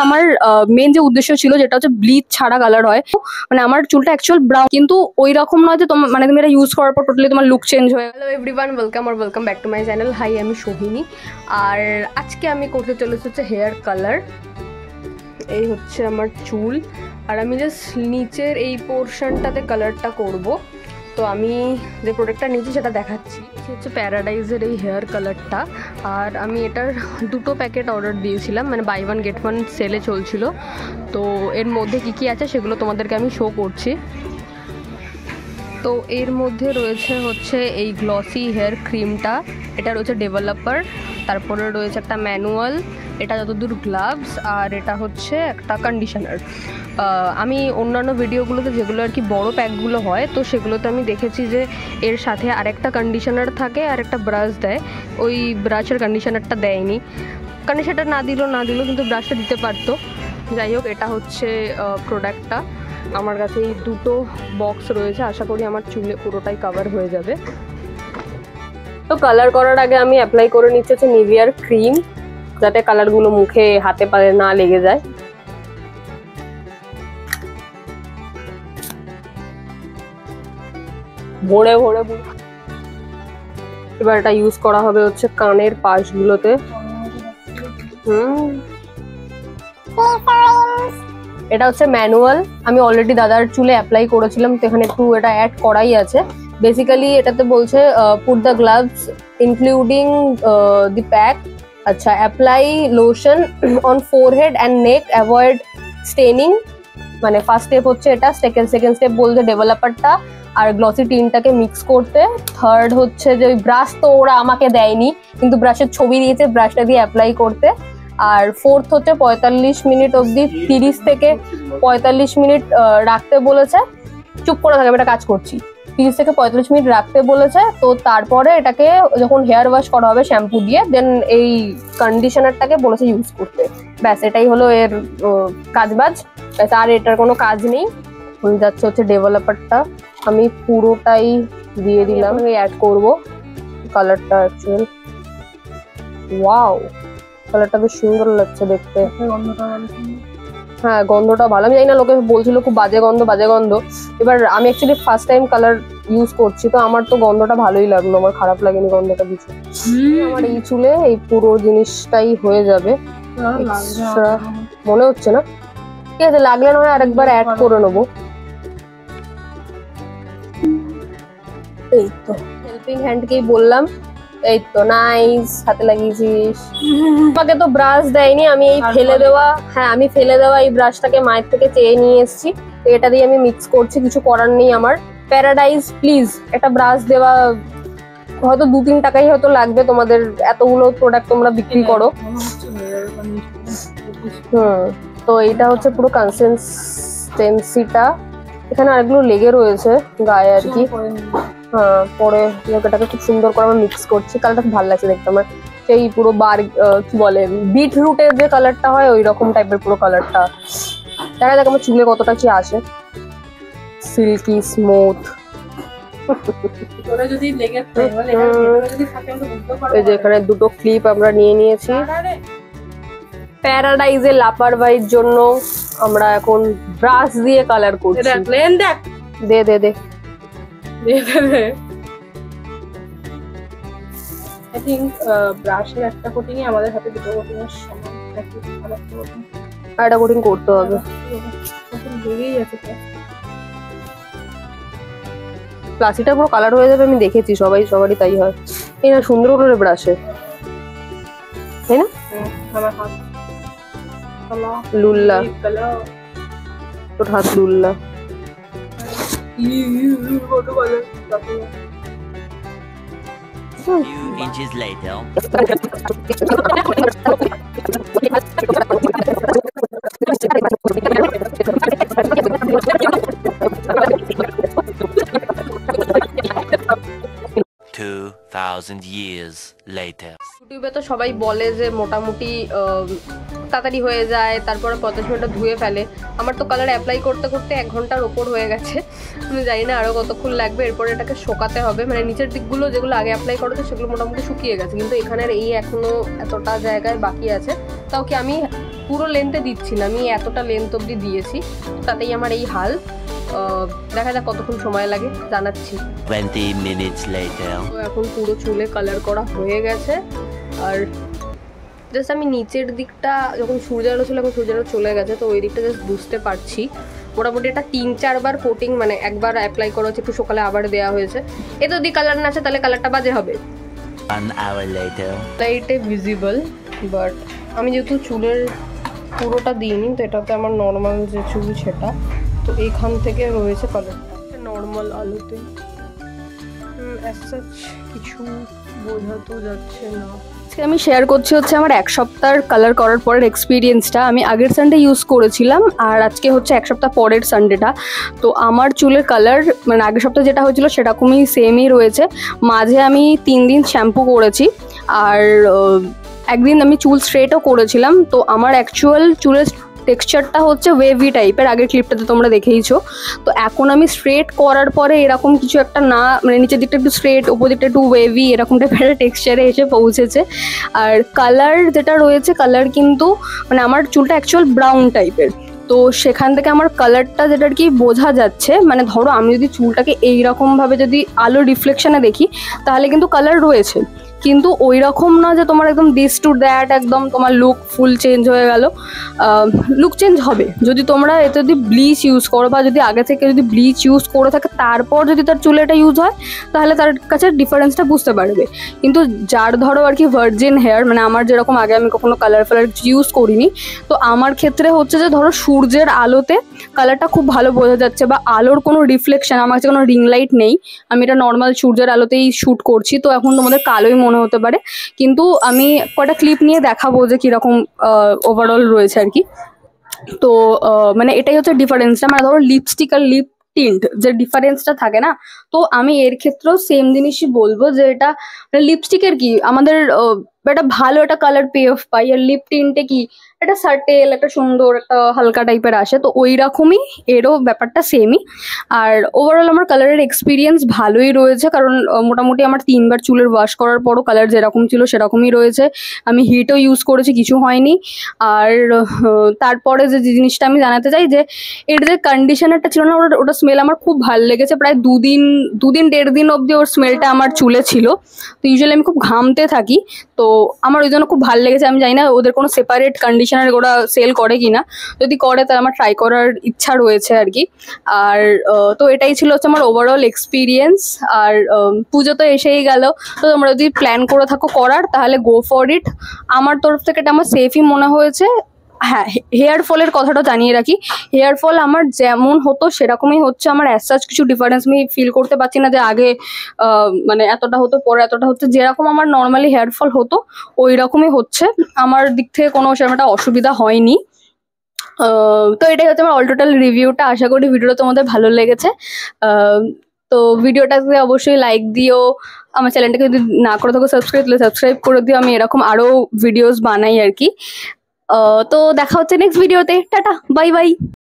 আমার মেন যে উদ্দেশ্য ছিল যেটা হচ্ছে ব্লিচ ছাড়া কালার হয়, মানে আমার চুলটা অ্যাকচুয়াল ব্রাউন, কিন্তু ওই রকম নয় যে তোমার মানে তুমি এটা ইউজ করার পর টোটালি তোমার লুক চেঞ্জ হয়ে। Hello everyone, welcome back to my channel. Hi, আমি সোহিনী, আর আজকে আমি করতে চলেছি হচ্ছে হেয়ার কালার। এই হচ্ছে আমার চুল, আর আমি জাস্ট নিচের এই পোর্শনটাতে কালারটা করব। তো আমি যে প্রোডাক্টটা নিয়েছি সেটা দেখাচ্ছি, হচ্ছে প্যারাডাইজের এই হেয়ার কালারটা। আর আমি এটার 2টো প্যাকেট অর্ডার দিয়েছিলাম, মানে বাই 1 get 1 সেলে চলছিল। তো এর মধ্যে কী আছে সেগুলো তোমাদেরকে আমি শো করছি। তো এর মধ্যে রয়েছে হচ্ছে এই গ্লসি হেয়ার ক্রিমটা, এটা রয়েছে ডেভেলপার, তারপরে রয়েছে একটা ম্যানুয়াল, এটা যতদূর গ্লাভস, আর এটা হচ্ছে একটা কন্ডিশনার। আমি অন্যান্য ভিডিওগুলোতে যেগুলো আর কি বড় প্যাকগুলো হয়, তো সেগুলোতে আমি দেখেছি যে এর সাথে আরেকটা কন্ডিশনার থাকে আর একটা ব্রাশ দেয়। ওই ব্রাশের কন্ডিশনারটা দেয়নি, কন্ডিশনারটা না দিল কিন্তু ব্রাশটা দিতে পারতো। যাই হোক, এটা হচ্ছে প্রোডাক্টটা। আমার কাছে এই 2টো বক্স রয়েছে, আশা করি আমার চুলে পুরোটাই কভার হয়ে যাবে। তো কালার করার আগে আমি অ্যাপ্লাই করে নিচ্ছি হচ্ছে নিভিয়ার ক্রিম, যাতে কালারগুলো মুখে হাতে পায়ে না লেগে যায়। ভরে এবার এটা ইউজ করা হবে হচ্ছে কানের পাশগুলোতে। এটা হচ্ছে ম্যানুয়াল, আমি অলরেডি দাদার চুলে অ্যাপ্লাই করেছিলাম, তো এখানে একটু এটা অ্যাড করাই আছে। বেসিক্যালি এটাতে বলছে put the gloves including the pack, আচ্ছা, apply lotion on forehead and neck, avoid staining. মানে ফার্স্ট স্টেপ হচ্ছে এটা, সেকেন্ড স্টেপ বলছে ডেভেলপারটা আর গ্লসি টিনটাকে মিক্স করতে। থার্ড হচ্ছে যে ওই ব্রাশ তো ওরা আমাকে দেয়নি, কিন্তু ব্রাশের ছবি দিয়েছে, ব্রাশটা দিয়ে অ্যাপ্লাই করতে। আর ফোর্থ হচ্ছে 45 মিনিট অবধি, 30 থেকে 45 মিনিট রাখতে বলেছে। চুপ করে থাকে, এটা কাজ করছি। 30 থেকে 45 মিনিট রাখতে বলেছে। তো তারপরে এটাকে যখন হেয়ার ওয়াশ করা হবে শ্যাম্পু দিয়ে, দেন এই কন্ডিশনারটাকে বলেছে ইউজ করতে। ব্যাস, এটাই হলো এর কাজবাজ। ব্যাস, আর এটার কোনো কাজ নেই। যাচ্ছে হচ্ছে ডেভেলপারটা, আমি পুরোটাই দিয়ে দিলাম। আমি অ্যাড করবো কালারটা। অ্যাকচুয়াল ওয়াও, কালারটা বেশ সুন্দর লাগছে দেখতে। হ্যাঁ, গন্ধটা ভালো। আমি জানি না, লোকে বলছিল খুব বাজে গন্ধ। এবার আমি actually first time colour use করছি, তো আমার তো গন্ধটা ভালোই লাগলো, আমার খারাপ লাগেনি গন্ধটা কিছু। আমার এই চুলে এই পুরো জিনিসটাই হয়ে যাবে মনে হচ্ছে না। ঠিক আছে, লাগলে নয় আরেকবার অ্যাড করে নেবো। এই তো হেল্পিং হ্যান্ডকেই বললাম, এই তো নাইস, হাতে লাগিয়েছিস। আমাকে তো ব্রাশ দেয়নি, আমি এই আমি ফেলে দেওয়া এই ব্রাশটাকে মায়ের থেকে চেয়ে নিয়ে এসেছি। তো এটা দিয়ে আমি মিক্স করছি, কিছু করার নেই আমার। প্যারাডাইজ প্লিজ একটা ব্রাশ দেওয়া, হয়তো 2-3 টাকাই হয়তো লাগবে, তোমাদের এতগুলো প্রোডাক্ট তোমরা বিক্রি করো। তো এইটা হচ্ছে পুরো কনসিস্টেন্সিটা। এখানে আরেকগুলো লেগে রয়েছে গায়ে আর কি। হ্যাঁ, পরে এটাকে খুব সুন্দর করে আমরা মিক্স করছি। কালারটা খুব ভালো লাগছে দেখতে আমার, সেই পুরো কি বলে বিটরুটের যে কালারটা হয় ওই রকম টাইপের পুরো কালারটা। দেখা যাক আমার চুলে কতটা কি আসে, সিল্কি স্মুথ। এই যে এখানে 2টো ক্লিপ আমরা নিয়ে নিয়েছি। প্যারাডাইজে লাপারওয়াইর জন্য আমরা এখন ব্রাশ দিয়ে কালার করছি। দে আই থিংক ব্রাশের একটা কোটিং এ আমাদের হাতে 2টো কোটিং এর সমান, আর একটা কোটিং করতে হবে। লেগেই আছে, প্লাস্টিকটা পুরো কালার হয়ে যাবে, আমি দেখেছি সবারই তাই হয়। এই না, সুন্দর করে ব্রাশে, তাই না? আমার হাত লুল্লা, তোর হাত Lulla. Few inches later. 2000 years later. ইউটিউবে তো সবাই বলে যে মোটামুটি তাড়াতাড়ি হয়ে যায়, তারপরে 50 মিনিট ধুয়ে ফেলে। আমার তো কালার অ্যাপ্লাই করতে 1 ঘন্টার ওপর হয়ে গেছে, আমি জানি না আরও কতক্ষণ লাগবে। এরপরে এটাকে শোকাতে হবে, মানে নিচের দিকগুলো যেগুলো আগে অ্যাপ্লাই করেছে সেগুলো মোটামুটি শুকিয়ে গেছে, কিন্তু এখানের এই এখনও এতটা জায়গায় বাকি আছে। তাও কি আমি পুরো লেন্থে দিচ্ছি না, আমি এতটা লেন্থ অবধি দিয়েছি, তাতেই আমার এই হাল। দেখা যাক কতক্ষণ সময় লাগে, জানাচ্ছি। 20 minutes later. তো এখন পুরো চুলে কালার করা হয়ে গেছে। আর জাস্ট আমি নিচের দিকটা যখন সূর্যের আলো ছিল, এখন সূর্যের আলো চলে গেছে, তো ওই দিকটা জাস্ট বুঝতে পারছি। মোটামুটি এটা 3-4 বার কোটিং, মানে একবার অ্যাপ্লাই করা হচ্ছে, একটু সকালে আবার দেওয়া হয়েছে। এতে যদি কালার না আছে তাহলে কালারটা বাজে হবে। 1 hour later. লাইটে ভিজিবল, বাট আমি যেহেতু চুলের পুরোটা দিইনি, তো এটাতে আমার নর্মাল যে চুল সেটা, তো এইখান থেকে রয়েছে কালারটা নর্মাল আলোতে। কিছু বোঝা তো যাচ্ছে না। আজকে আমি শেয়ার করছি হচ্ছে আমার 1 সপ্তাহ কালার করার পরের এক্সপিরিয়েন্সটা। আমি আগের সানডে ইউজ করেছিলাম, আর আজকে হচ্ছে 1 সপ্তাহ পরের সানডেটা। তো আমার চুলের কালার মানে আগের সপ্তাহে যেটা হয়েছিল সেরকমই সেমই রয়েছে। মাঝে আমি 3 দিন শ্যাম্পু করেছি, আর একদিন আমি চুল স্ট্রেটও করেছিলাম। তো আমার অ্যাকচুয়াল চুলের টেক্সচারটা হচ্ছে ওয়েভি টাইপের, আগের ক্লিপটাতে তোমরা দেখেইছো। তো এখন আমি স্ট্রেট করার পরে এরকম কিছু একটা না, মানে নিচের দিকটা একটু স্ট্রেট, উপর দিকটা একটু ওয়েভি, এরকম টাইপের টেক্সচারে এসে পৌঁছেছে। আর কালার যেটা রয়েছে, কালার কিন্তু মানে আমার চুলটা অ্যাকচুয়াল ব্রাউন টাইপের, তো সেখান থেকে আমার কালারটা যেটা আর কি বোঝা যাচ্ছে। মানে ধরো আমি যদি চুলটাকে এইরকমভাবে যদি আলো রিফ্লেকশনে দেখি, তাহলে কিন্তু কালার রয়েছে, কিন্তু ওই রকম না যে তোমার একদম দিস টু দ্যাট একদম তোমার লুক ফুল চেঞ্জ হয়ে গেল। লুক চেঞ্জ হবে যদি তোমরা এতে যদি ব্লিচ ইউজ করো, বা যদি আগে থেকে যদি ব্লিচ ইউজ করে থাকে তারপর যদি তার চুলে এটা ইউজ হয়, তাহলে তার কাছে ডিফারেন্সটা বুঝতে পারবে। কিন্তু যার ধরো আর কি ভার্জিন হেয়ার, মানে আমার যেরকম, আগে আমি কখনো কালার ফালার ইউজ করিনি, তো আমার ক্ষেত্রে হচ্ছে যে ধরো সূর্যের আলোতে কালারটা খুব ভালো বোঝা যাচ্ছে, বা আলোর কোনো রিফ্লেকশন, আমার কাছে কোনো রিং লাইট নেই, আমি এটা নর্মাল সূর্যের আলোতেই শ্যুট করছি। তো এখন তোমাদের কালোই মনে হতে পারে, কিন্তু আমি কয়টা ক্লিপ নিয়ে দেখাবো যে কীরকম ওভারঅল রয়েছে আর কি। তো মানে এটাই হচ্ছে ডিফারেন্সটা। মানে ধরো লিপস্টিক আর লিপ টিন্ট যে ডিফারেন্সটা থাকে না, তো আমি এর ক্ষেত্রেও সেম জিনিসই বলবো যে এটা মানে লিপস্টিকের কি আমাদের একটা ভালো একটা কালার পে অফ পাই, আর লিপ টিন্টে কি একটা সার্টেল একটা সুন্দর একটা হালকা টাইপের আসে। তো ওই রকমই এরও ব্যাপারটা সেমই। আর ওভারঅল আমার কালারের এক্সপিরিয়েন্স ভালোই রয়েছে, কারণ মোটামুটি আমার 3 বার চুলের ওয়াশ করার পরও কালার যেরকম ছিল সেরকমই রয়েছে। আমি হিটও ইউজ করেছি, কিছু হয়নি। আর তারপরে যে জিনিসটা আমি জানাতে চাই, যে এর যে কন্ডিশনারটা ছিল না, ওটা স্মেল আমার খুব ভালো লেগেছে। প্রায় 2-1.5 দিন অবধি ওর স্মেলটা আমার চুলে ছিল। তো ইউজুয়ালি আমি খুব ঘামতে থাকি, তো আমার ওই জন্য খুব ভালো লেগেছে। আমি জানি না ওদের কোনো সেপারেট কন্ডিশনার ওরা সেল করে কিনা, যদি করে তাহলে আমার ট্রাই করার ইচ্ছা রয়েছে আর কি। আর তো এটাই ছিল হচ্ছে আমার ওভারঅল এক্সপিরিয়েন্স। আর পুজো তো এসেই গেল, তো তোমরা যদি প্ল্যান করে থাকো করার, তাহলে গো ফর ইট। আমার তরফ থেকে এটা আমার সেফই মনে হয়েছে। হ্যাঁ, হেয়ার ফলের কথাটা জানিয়ে রাখি, হেয়ার ফল আমার যেমন হতো সেরকমই হচ্ছে। আমার অ্যাজ সাচ কিছু ডিফারেন্স আমি ফিল করতে পারছি না, যে আগে মানে এতটা হতো পরে এতটা হচ্ছে। যেরকম আমার নর্মালি হেয়ার ফল হতো ওই রকমই হচ্ছে, আমার দিক থেকে কোনো সেরকম একটা অসুবিধা হয়নি। তো এটাই হচ্ছে আমার অল টোটাল রিভিউটা। আশা করি ভিডিওটা তোমাদের ভালো লেগেছে। তো ভিডিওটাকে অবশ্যই লাইক দিও, আমার চ্যানেলটাকে যদি না করে থাকো সাবস্ক্রাইব করে দিও, আমি এরকম আরও ভিডিওস বানাই আর কি। তো দেখা হচ্ছে নেক্সট ভিডিওতে। Tata, bye bye.